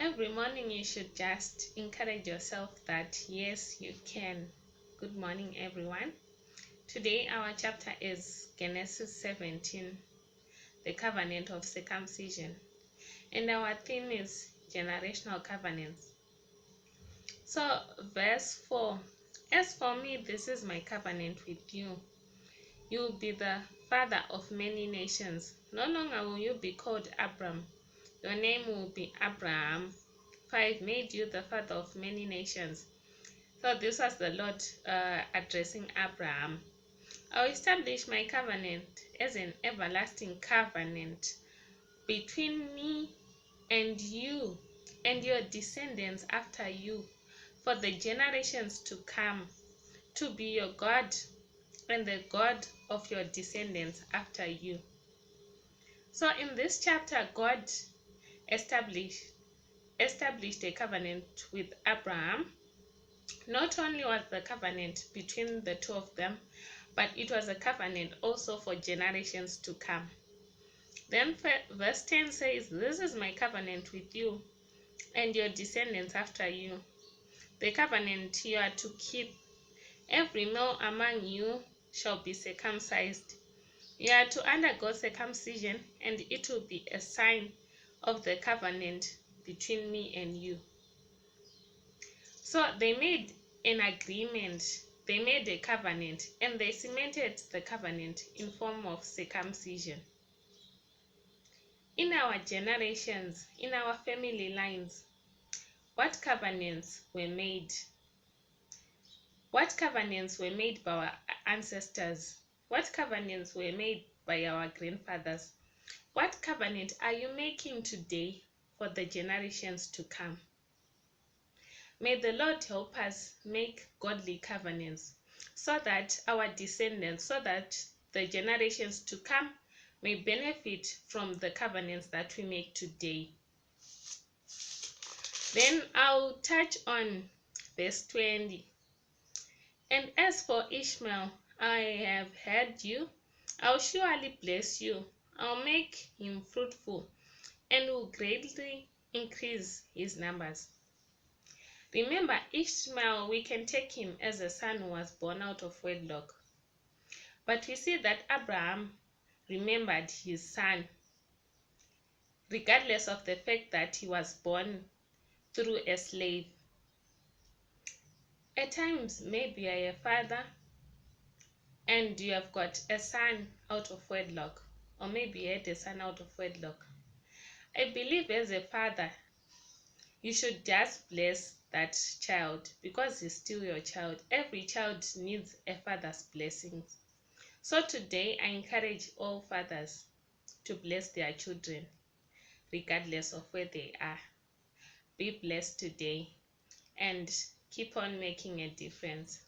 Every morning you should just encourage yourself that yes, you can. Good morning, everyone. Today our chapter is Genesis 17, the covenant of circumcision. And our theme is generational covenants. So verse 4, as for me, this is my covenant with you. You will be the father of many nations. No longer will you be called Abram. Your name will be Abraham, for I have made you the father of many nations. So this was the Lord addressing Abraham. I will establish my covenant as an everlasting covenant between me and you and your descendants after you, for the generations to come, to be your God and the God of your descendants after you. So in this chapter, God established a covenant with Abraham. Not only was the covenant between the two of them, but it was a covenant also for generations to come. Then verse 10 says, "This is my covenant with you and your descendants after you. The covenant you are to keep. Every male among you shall be circumcised. You are to undergo circumcision, and it will be a sign of the covenant between me and you." So they made an agreement, they made a covenant, and they cemented the covenant in form of circumcision. In our generations, in our family lines, what covenants were made? What covenants were made by our ancestors? What covenants were made by our grandfathers? What covenant are you making today for the generations to come? May the Lord help us make godly covenants so that our descendants, so that the generations to come may benefit from the covenants that we make today. Then I'll touch on verse 20. "And as for Ishmael, I have heard you. I'll surely bless you. I'll make him fruitful and will greatly increase his numbers." Remember, Ishmael, we can take him as a son who was born out of wedlock. But we see that Abraham remembered his son, regardless of the fact that he was born through a slave. At times, maybe you're a father and you have got a son out of wedlock, or maybe you had a son out of wedlock. I believe as a father, you should just bless that child because he's still your child. Every child needs a father's blessings. So today, I encourage all fathers to bless their children, regardless of where they are. Be blessed today and keep on making a difference.